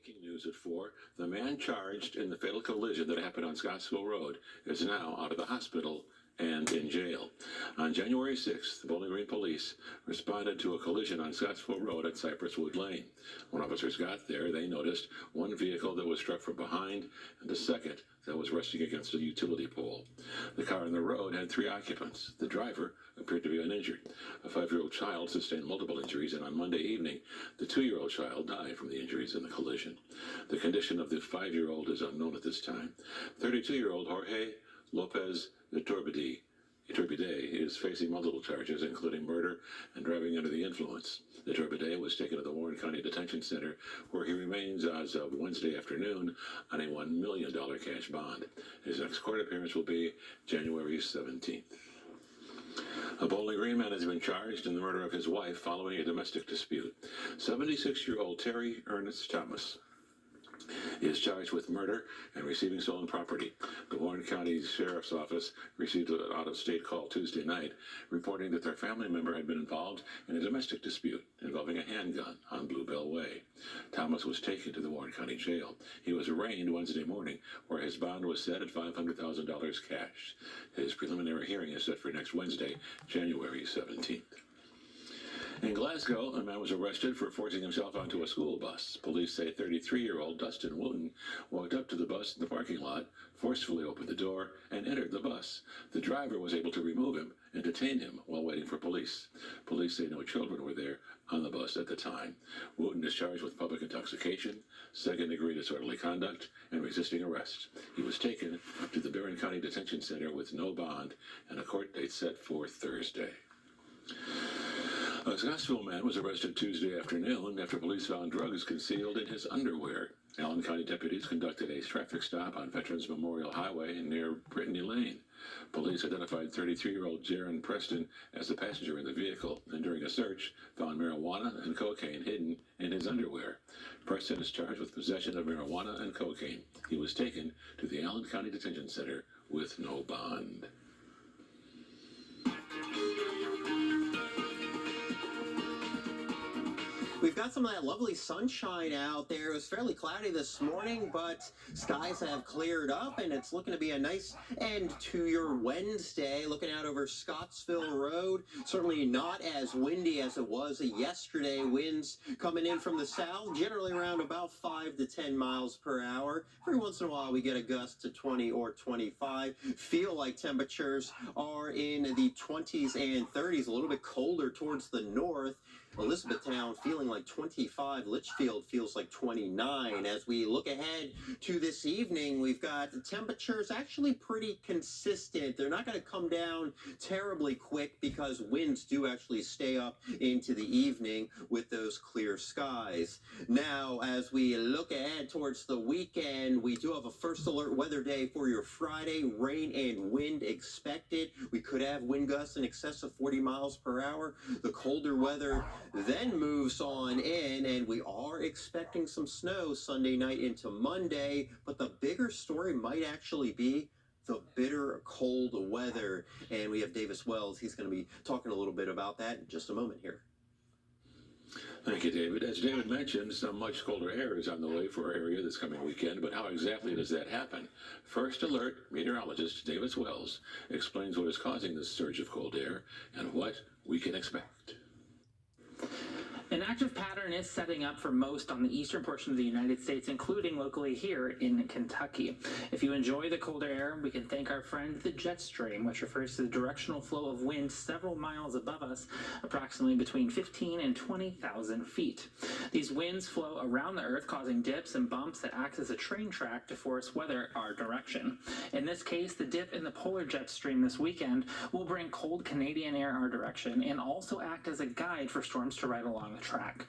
Breaking news at 4. The man charged in the fatal collision that happened on Scottsville Road is now out of the hospital and in jail. On January 6th, the Bowling Green police responded to a collision on Scottsville Road at Cypress Wood Lane. When officers got there, they noticed one vehicle that was struck from behind and a second that was resting against a utility pole. The car on the road had 3 occupants. The driver appeared to be uninjured. A 5-year-old child sustained multiple injuries, and on Monday evening, the 2-year-old child died from the injuries in the collision. The condition of the 5-year-old is unknown at this time. 32-year-old Jorge Lopez Iturbide is facing multiple charges, including murder and driving under the influence. Iturbide was taken to the Warren County Detention Center, where he remains as of Wednesday afternoon on a $1 million cash bond. His next court appearance will be January 17th. A Bowling Green man has been charged in the murder of his wife following a domestic dispute. 76-year-old Terry Ernest Thomas is charged with murder and receiving stolen property. The Warren County Sheriff's Office received an out-of-state call Tuesday night reporting that their family member had been involved in a domestic dispute involving a handgun on Bluebell Way. Thomas was taken to the Warren County Jail. He was arraigned Wednesday morning, where his bond was set at $500,000 cash. His preliminary hearing is set for next Wednesday, January 17th. In Glasgow, a man was arrested for forcing himself onto a school bus. Police say 33-year-old Dustin Wooten walked up to the bus in the parking lot, forcefully opened the door, and entered the bus. The driver was able to remove him and detain him while waiting for police. Police say no children were there on the bus at the time. Wooten is charged with public intoxication, second-degree disorderly conduct, and resisting arrest. He was taken to the Barron County Detention Center with no bond and a court date set for Thursday. A Scottsville man was arrested Tuesday afternoon after police found drugs concealed in his underwear. Allen County deputies conducted a traffic stop on Veterans Memorial Highway near Brittany Lane. Police identified 33-year-old Jaron Preston as the passenger in the vehicle, and during a search, found marijuana and cocaine hidden in his underwear. Preston is charged with possession of marijuana and cocaine. He was taken to the Allen County Detention Center with no bond. We've got some of that lovely sunshine out there. It was fairly cloudy this morning, but skies have cleared up, and it's looking to be a nice end to your Wednesday. Looking out over Scottsville Road, certainly not as windy as it was yesterday. Winds coming in from the south, generally around about 5 to 10 miles per hour. Every once in a while, we get a gust to 20 or 25. Feel like temperatures are in the 20s and 30s, a little bit colder towards the north. Elizabethtown feeling like 25. Litchfield feels like 29. As we look ahead to this evening, we've got the temperatures actually pretty consistent. They're not going to come down terribly quick because winds do actually stay up into the evening with those clear skies. Now, as we look ahead towards the weekend, we do have a first alert weather day for your Friday. Rain and wind expected. We could have wind gusts in excess of 40 miles per hour. The colder weather then moves on in, and we are expecting some snow Sunday night into Monday, but the bigger story might actually be the bitter cold weather. And we have Davis Wells. He's going to be talking a little bit about that in just a moment here. Thank you, David. As David mentioned, some much colder air is on the way for our area this coming weekend, but how exactly does that happen? First Alert meteorologist Davis Wells explains what is causing this surge of cold air and what we can expect. An active pattern is setting up for most on the eastern portion of the United States, including locally here in Kentucky. If you enjoy the colder air, we can thank our friend the jet stream, which refers to the directional flow of wind several miles above us, approximately between 15 and 20,000 feet. These winds flow around the Earth, causing dips and bumps that act as a train track to force weather our direction. In this case, the dip in the polar jet stream this weekend will bring cold Canadian air our direction and also act as a guide for storms to ride along the track.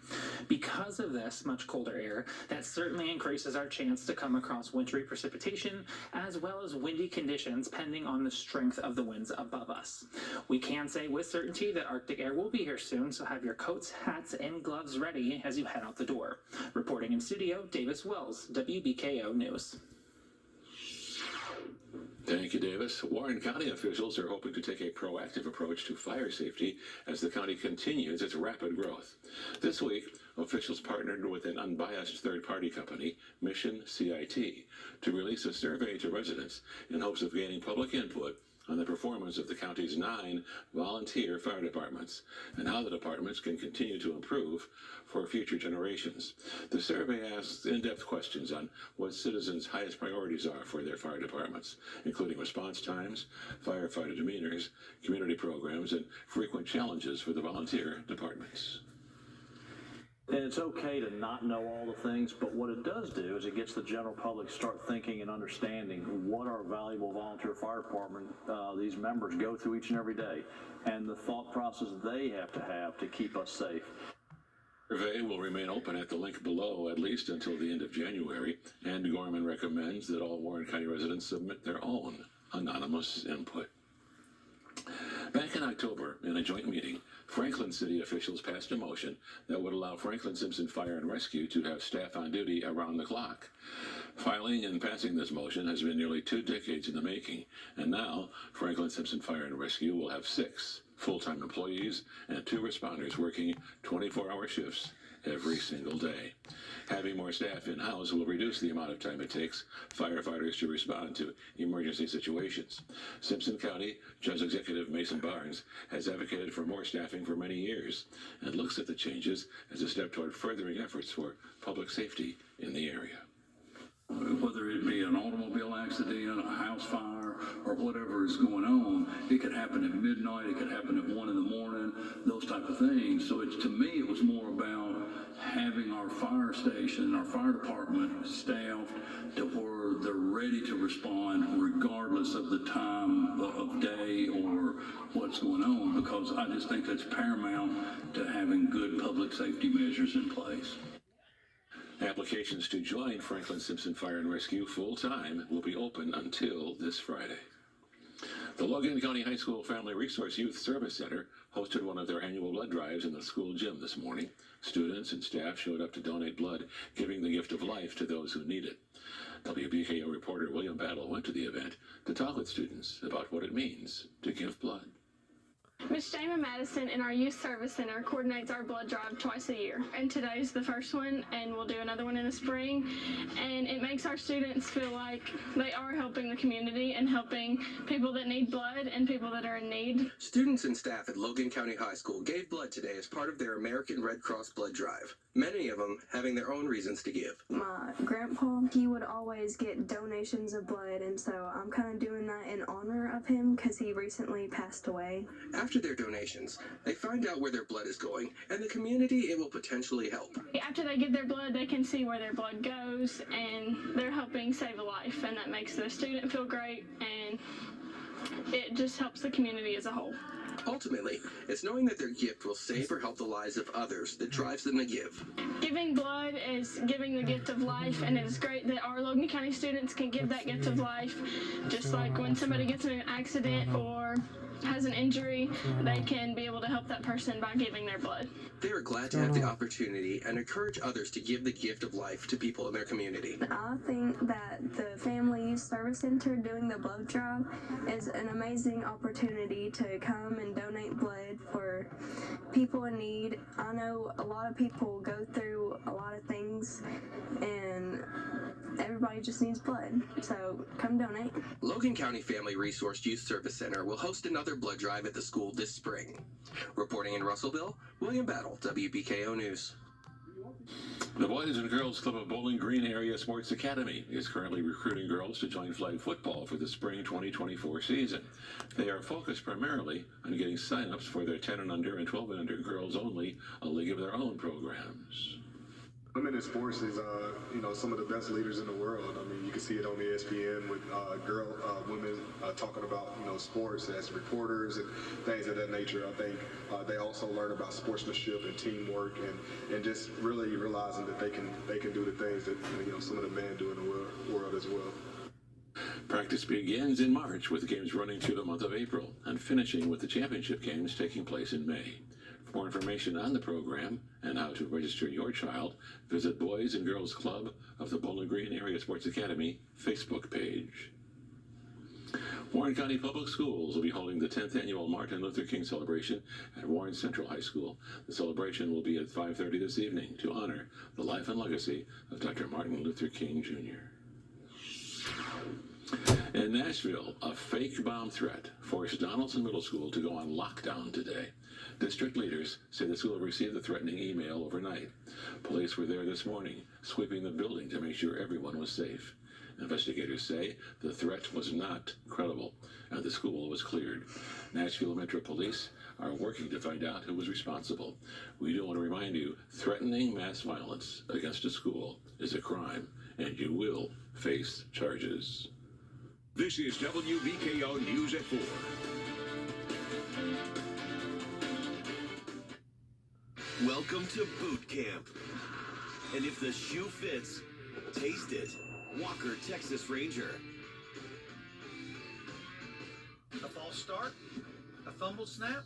Because of this much colder air, that certainly increases our chance to come across wintry precipitation as well as windy conditions pending on the strength of the winds above us. We can say with certainty that Arctic air will be here soon, so have your coats, hats, and gloves ready as you head out the door. Reporting in studio, Davis Wells, WBKO News. Thank you, Davis. Warren County officials are hoping to take a proactive approach to fire safety as the county continues its rapid growth. This week, officials partnered with an unbiased third-party company, Mission CIT, to release a survey to residents in hopes of gaining public input on the performance of the county's 9 volunteer fire departments and how the departments can continue to improve for future generations. The survey asks in-depth questions on what citizens' highest priorities are for their fire departments, including response times, firefighter demeanors, community programs, and frequent challenges for the volunteer departments. And it's okay to not know all the things, but what it does do is it gets the general public to start thinking and understanding what our valuable volunteer fire department, these members go through each and every day, and the thought process they have to keep us safe. The survey will remain open at the link below at least until the end of January, and Gorman recommends that all Warren County residents submit their own anonymous input. Back in October, in a joint meeting, Franklin City officials passed a motion that would allow Franklin Simpson Fire and Rescue to have staff on duty around the clock. Filing and passing this motion has been nearly 2 decades in the making, and now Franklin Simpson Fire and Rescue will have 6 full-time employees and 2 responders working 24-hour shifts every single day. Having more staff in-house will reduce the amount of time it takes firefighters to respond to emergency situations. Simpson County Judge Executive Mason Barnes has advocated for more staffing for many years and looks at the changes as a step toward furthering efforts for public safety in the area. Whether it be an automobile accident, a house fire, or whatever is going on, it could happen at midnight, it could happen at 1 in the morning, those type of things. So to me, it was more about having our fire station, our fire department staffed to where they're ready to respond regardless of the time of day or what's going on, because I just think that's paramount to having good public safety measures in place. Applications to join Franklin Simpson Fire and Rescue full-time will be open until this Friday. The Logan County High School Family Resource Youth Service Center hosted one of their annual blood drives in the school gym this morning. Students and staff showed up to donate blood, giving the gift of life to those who need it. Wbko reporter William Battle went to the event to talk with students about what it means to give blood. Ms. Damon Madison in our Youth Service Center coordinates our blood drive twice a year, and today's the first one, and we'll do another one in the spring, and it makes our students feel like they are helping the community and helping people that need blood and people that are in need. Students and staff at Logan County High School gave blood today as part of their American Red Cross blood drive, many of them having their own reasons to give. My grandpa, he would always get donations of blood, and so I'm kind of doing that in honor of him because he recently passed away. After their donations, they find out where their blood is going and the community it will potentially help. After they give their blood, they can see where their blood goes, and they're helping save a life, and that makes the student feel great, and it just helps the community as a whole. Ultimately, it's knowing that their gift will save or help the lives of others that drives them to give. Giving blood is giving the gift of life, and it is great that our Logan County students can give that gift of life. Just like when somebody gets in an accident or has an injury, they can be able to help that person by giving their blood. They are glad to have the opportunity and encourage others to give the gift of life to people in their community. I think that the Family Youth Service Center doing the blood drive is an amazing opportunity to come and donate blood for people in need. I know a lot of people go through a lot of things, and everybody just needs blood, so come donate. Logan County Family Resource Youth Service Center will host another blood drive at the school this spring. Reporting in Russellville, William Battle, WBKO News. The Boys and Girls Club of Bowling Green Area Sports Academy is currently recruiting girls to join flag football for the spring 2024 season. They are focused primarily on getting sign-ups for their 10 and under and 12 and under girls only, a league of their own programs. Women in sports is, some of the best leaders in the world. I mean, you can see it on ESPN with women talking about, sports as reporters and things of that nature. I think they also learn about sportsmanship and teamwork and just really realizing that they can do the things that, some of the men do in the world as well. Practice begins in March with games running through the month of April and finishing with the championship games taking place in May. For more information on the program and how to register your child, visit Boys and Girls Club of the Bowling Green Area Sports Academy Facebook page. Warren County Public Schools will be holding the 10th annual Martin Luther King celebration at Warren Central High School. The celebration will be at 5:30 this evening to honor the life and legacy of Dr. Martin Luther King Jr. In Nashville, a fake bomb threat forced Donaldson Middle School to go on lockdown today. District leaders say the school received the threatening email overnight. Police were there this morning, sweeping the building to make sure everyone was safe. Investigators say the threat was not credible, and the school was cleared. Nashville Metro Police are working to find out who was responsible. We do want to remind you, threatening mass violence against a school is a crime, and you will face charges. This is WBKO News at 4. Welcome to boot camp. And if the shoe fits, taste it. Walker, Texas Ranger. A false start, a fumbled snap,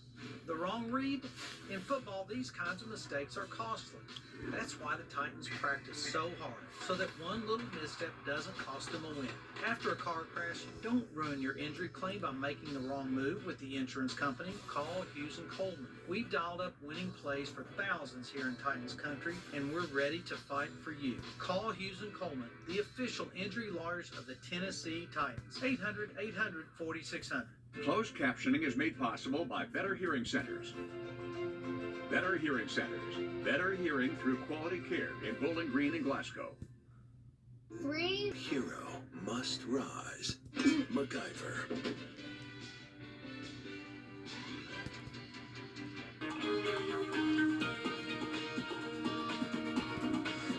the wrong read. In football, these kinds of mistakes are costly. That's why the Titans practice so hard, so that one little misstep doesn't cost them a win. After a car crash, don't ruin your injury claim by making the wrong move with the insurance company. Call Hughes & Coleman. We've dialed up winning plays for thousands here in Titans country, and we're ready to fight for you. Call Hughes & Coleman, the official injury lawyers of the Tennessee Titans. 800-800-4600. Closed captioning is made possible by Better Hearing Centers. Better Hearing Centers. Better hearing through quality care in Bowling Green and Glasgow. Hero must rise. MacGyver.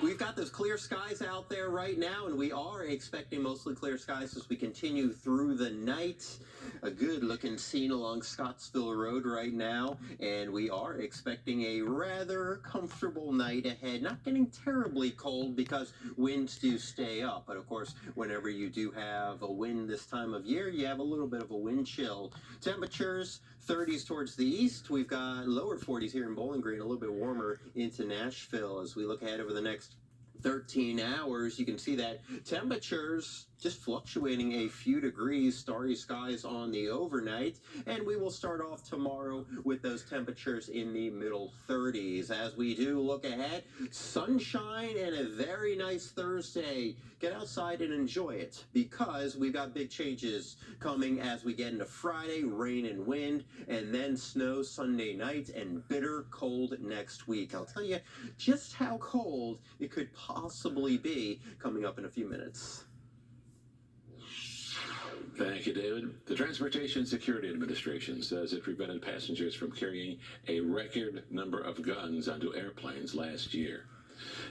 We've got those clear skies out there right now, and we are expecting mostly clear skies as we continue through the night. A good-looking scene along Scottsville Road right now, and we are expecting a rather comfortable night ahead. Not getting terribly cold because winds do stay up, but of course, whenever you do have a wind this time of year, you have a little bit of a wind chill. Temperatures 30s towards the east. We've got lower 40s here in Bowling Green, a little bit warmer into Nashville. As we look ahead over the next 13 hours, you can see that temperatures just fluctuating a few degrees, starry skies on the overnight, and we will start off tomorrow with those temperatures in the middle 30s. As we do look ahead, sunshine and a very nice Thursday. Get outside and enjoy it, because we've got big changes coming as we get into Friday, rain and wind, and then snow Sunday night and bitter cold next week. I'll tell you just how cold it could possibly be coming up in a few minutes. Thank you, David. The Transportation Security Administration says it prevented passengers from carrying a record number of guns onto airplanes last year.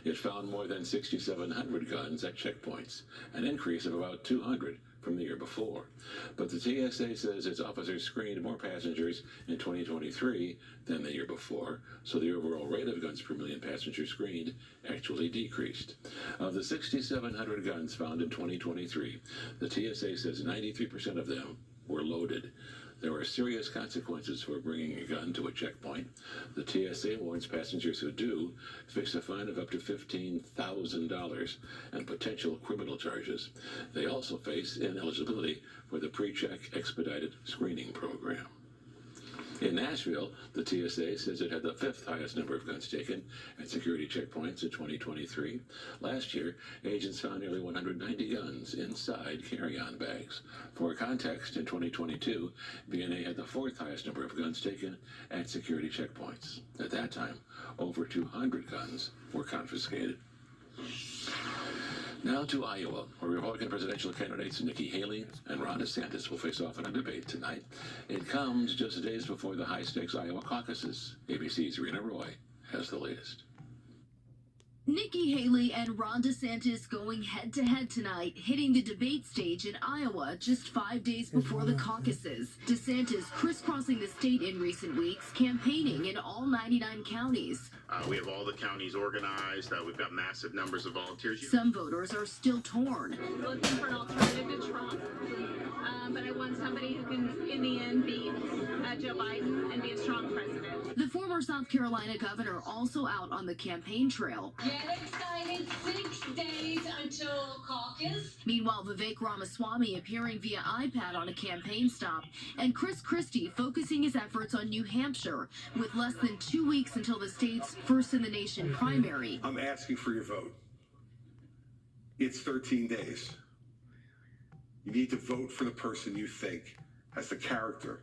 It found more than 6,700 guns at checkpoints, an increase of about 200 from the year before. But the TSA says its officers screened more passengers in 2023 than the year before, so the overall rate of guns per million passengers screened actually decreased. Of the 6,700 guns found in 2023, the TSA says 93% of them were loaded. There are serious consequences for bringing a gun to a checkpoint. The TSA warns passengers who do face a fine of up to $15,000 and potential criminal charges. They also face ineligibility for the pre-check expedited screening program. In Nashville, the TSA says it had the 5th highest number of guns taken at security checkpoints in 2023. Last year, agents found nearly 190 guns inside carry-on bags. For context, in 2022, BNA had the 4th highest number of guns taken at security checkpoints. At that time, over 200 guns were confiscated. Now to Iowa, where Republican presidential candidates Nikki Haley and Ron DeSantis will face off in a debate tonight. It comes just days before the high-stakes Iowa caucuses. ABC's Rena Roy has the latest. Nikki Haley and Ron DeSantis going head-to-head tonight, hitting the debate stage in Iowa just 5 days before the caucuses. DeSantis crisscrossing the state in recent weeks, campaigning in all 99 counties. We have all the counties organized. We've got massive numbers of volunteers. Some voters are still torn. Looking for an alternative to Trump, but I want somebody who can, in the end, beat Joe Biden and be a strong president. The former South Carolina governor also out on the campaign trail. Yeah, Get excited, 6 days until caucus. Meanwhile, Vivek Ramaswamy appearing via iPad on a campaign stop, and Chris Christie focusing his efforts on New Hampshire with less than 2 weeks until the state's first-in-the-nation primary. I'm asking for your vote. It's 13 days. You need to vote for the person you think has the character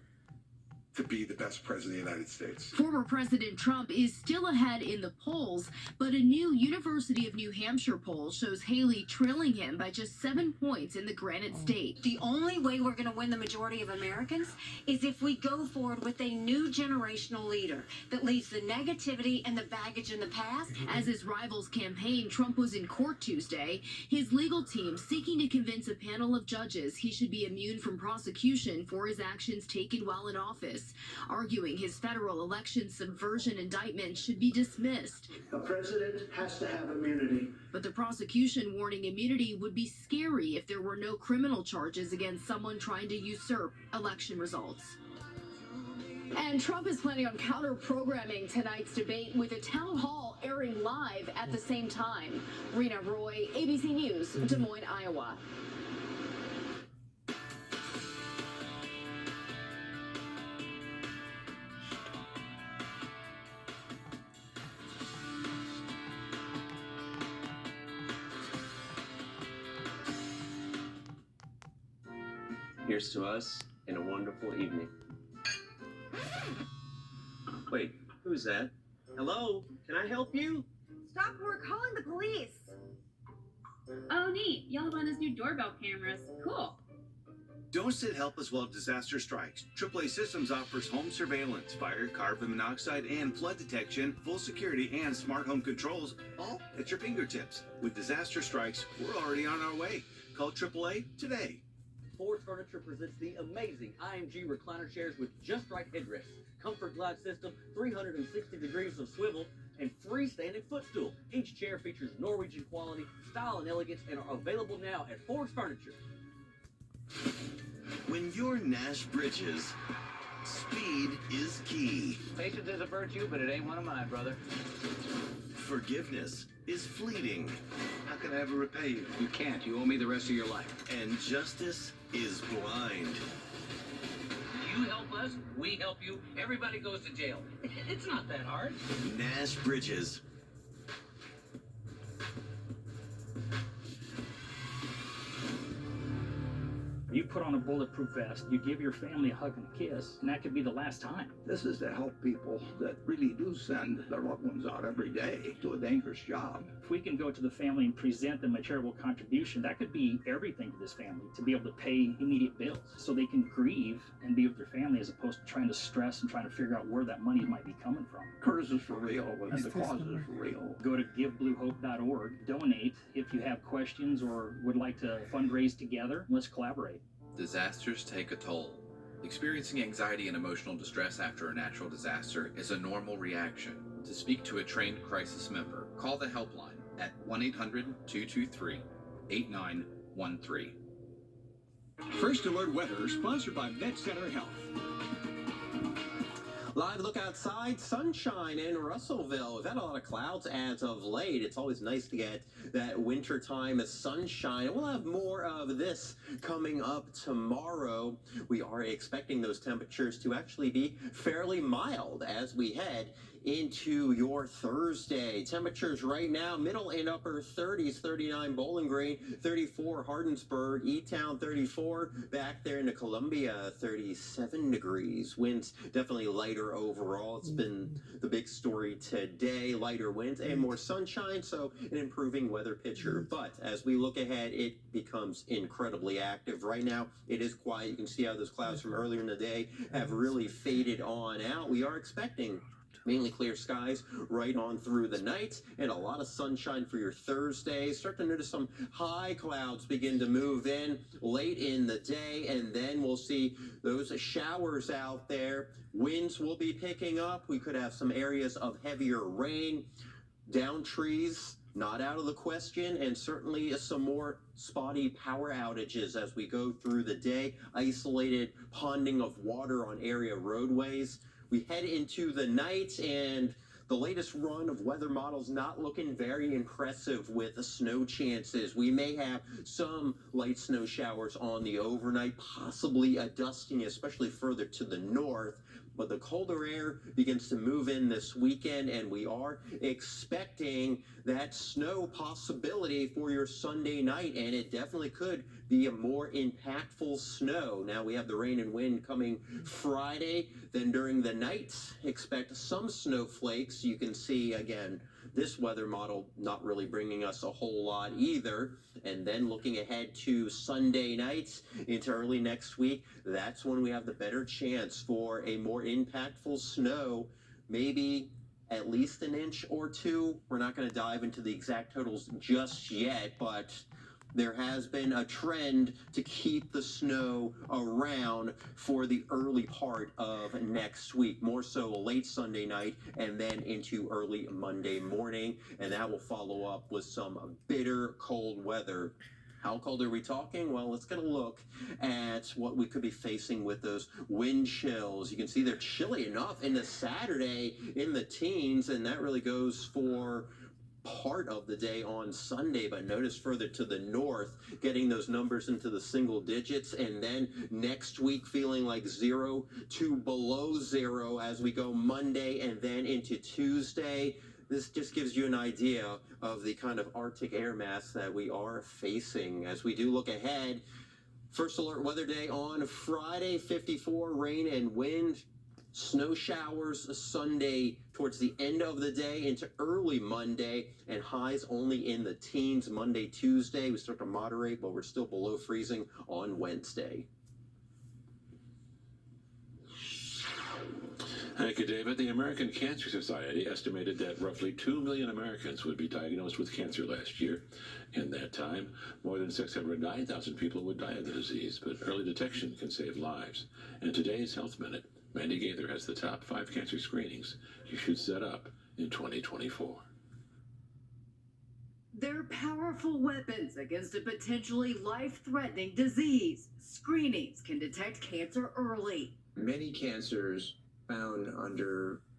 to be the best president of the United States. Former President Trump is still ahead in the polls, but a new University of New Hampshire poll shows Haley trailing him by just 7 points in the Granite State. The only way we're going to win the majority of Americans is if we go forward with a new generational leader that leaves the negativity and the baggage in the past. As his rival's campaign, Trump was in court Tuesday, his legal team seeking to convince a panel of judges he should be immune from prosecution for his actions taken while in office, arguing his federal election subversion indictment should be dismissed. A president has to have immunity. But the prosecution warning immunity would be scary if there were no criminal charges against someone trying to usurp election results. And Trump is planning on counter-programming tonight's debate with a town hall airing live at the same time. Rena Roy, ABC News, Des Moines, Iowa. Here's to us and a wonderful evening. Wait, who's that? Hello, can I help you? Stop, we're calling the police. Oh, neat. Y'all have on those new doorbell cameras. Cool. Don't sit helpless while disaster strikes. AAA Systems offers home surveillance, fire, carbon monoxide, and flood detection, full security, and smart home controls, all at your fingertips. With disaster strikes, we're already on our way. Call AAA today. Ford's Furniture presents the amazing IMG recliner chairs with just right headrests, comfort glide system, 360 degrees of swivel, and freestanding footstool. Each chair features Norwegian quality, style, and elegance, and are available now at Ford's Furniture. When you're Nash Bridges, speed is key. Patience is a virtue, but it ain't one of mine, brother. Forgiveness is fleeting. How can I ever repay you? You can't. You owe me the rest of your life. And justice is blind. You help us, we help you, everybody goes to jail. It's not that hard. Nash Bridges. You put on a bulletproof vest, you give your family a hug and a kiss, and that could be the last time. This is to help people that really do send their loved ones out every day to a dangerous job. If we can go to the family and present them a charitable contribution, that could be everything to this family, to be able to pay immediate bills so they can grieve and be with their family as opposed to trying to stress and trying to figure out where that money might be coming from. Curtis is for real, and the cause is for real. Go to givebluehope.org, donate if you have questions or would like to fundraise together. Let's collaborate. Disasters take a toll. Experiencing anxiety and emotional distress after a natural disaster is a normal reaction. To speak to a trained crisis member, call the helpline at 1-800-223-8913. First Alert Weather, sponsored by Vet Center Health. Live look outside, sunshine in Russellville. We've had a lot of clouds as of late. It's always nice to get that wintertime sunshine. And we'll have more of this coming up tomorrow. We are expecting those temperatures to actually be fairly mild as we head into your Thursday. Temperatures right now, middle and upper 30s, 39 Bowling Green, 34 Hardensburg, E-Town 34, back there in the Columbia 37 degrees. Winds definitely lighter overall. It's been the big story today, lighter winds and more sunshine, so an improving weather picture. But as we look ahead, it becomes incredibly active. Right now, it is quiet. You can see how those clouds from earlier in the day have really faded on out. We are expecting mainly clear skies right on through the night and a lot of sunshine for your Thursday. Start to notice some high clouds begin to move in late in the day, and then we'll see those showers out there. Winds will be picking up. We could have some areas of heavier rain. Down trees, not out of the question, and certainly some more spotty power outages as we go through the day. Isolated ponding of water on area roadways. We head into the night, and the latest run of weather models not looking very impressive with the snow chances. We may have some light snow showers on the overnight, possibly a dusting, especially further to the north. But the colder air begins to move in this weekend, and we are expecting that snow possibility for your Sunday night, and it definitely could be a more impactful snow. Now we have the rain and wind coming Friday. Then during the night, expect some snowflakes. You can see, again, this weather model not really bringing us a whole lot either. And then looking ahead to Sunday nights into early next week, that's when we have the better chance for a more impactful snow, maybe at least an inch or two. We're not going to dive into the exact totals just yet, but there has been a trend to keep the snow around for the early part of next week, more so late Sunday night and then into early Monday morning, and that will follow up with some bitter cold weather. How cold are we talking? Well, let's get a look at what we could be facing with those wind chills. You can see they're chilly enough into Saturday in the teens, and that really goes for part of the day on Sunday, but notice further to the north, getting those numbers into the single digits, and then next week feeling like 0 to below 0 as we go Monday and then into Tuesday. This just gives you an idea of the kind of Arctic air mass that we are facing. As we do look ahead, first alert weather day on Friday, 54 rain and wind. Snow showers Sunday towards the end of the day into early Monday, and highs only in the teens Monday, Tuesday. We start to moderate, but we're still below freezing on Wednesday. Thank you, David. The American Cancer Society estimated that roughly 2 million Americans would be diagnosed with cancer last year. In that time, more than 609,000 people would die of the disease, but early detection can save lives. And today's Health Minute, Mandy Gaither has the top 5 cancer screenings you should set up in 2024. They're powerful weapons against a potentially life-threatening disease. Screenings can detect cancer early. Many cancers found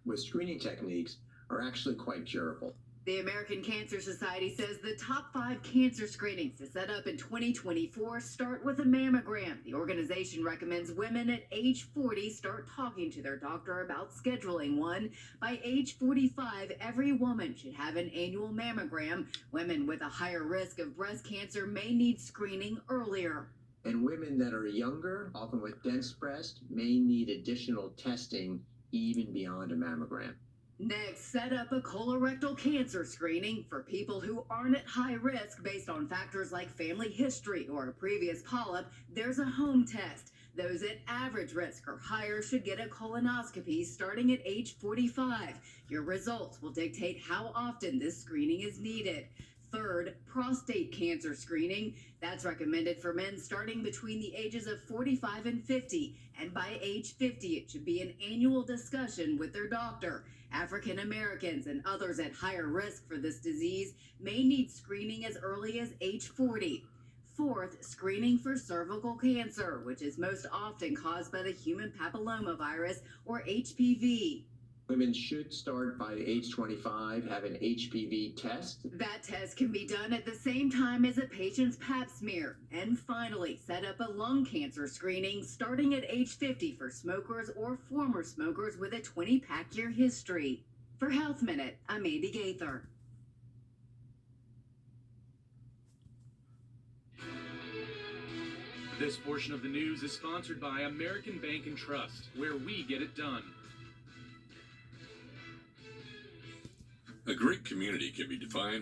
with screening techniques are actually quite curable. The American Cancer Society says the top 5 cancer screenings to set up in 2024 start with a mammogram. The organization recommends women at age 40 start talking to their doctor about scheduling one. By age 45, every woman should have an annual mammogram. Women with a higher risk of breast cancer may need screening earlier. And women that are younger, often with dense breast, may need additional testing even beyond a mammogram. Next, set up a colorectal cancer screening for people who aren't at high risk based on factors like family history or a previous polyp. There's a home test. Those at average risk or higher should get a colonoscopy starting at age 45. Your results will dictate how often this screening is needed. Third, prostate cancer screening. That's recommended for men starting between the ages of 45 and 50. And by age 50, it should be an annual discussion with their doctor. African Americans and others at higher risk for this disease may need screening as early as age 40. Fourth, screening for cervical cancer, which is most often caused by the human papillomavirus or HPV. Women should start by age 25, have an HPV test. That test can be done at the same time as a patient's pap smear. And finally, set up a lung cancer screening starting at age 50 for smokers or former smokers with a 20-pack year history. For Health Minute, I'm Mandy Gaither. This portion of the news is sponsored by American Bank and Trust, where we get it done. A great community can be defined by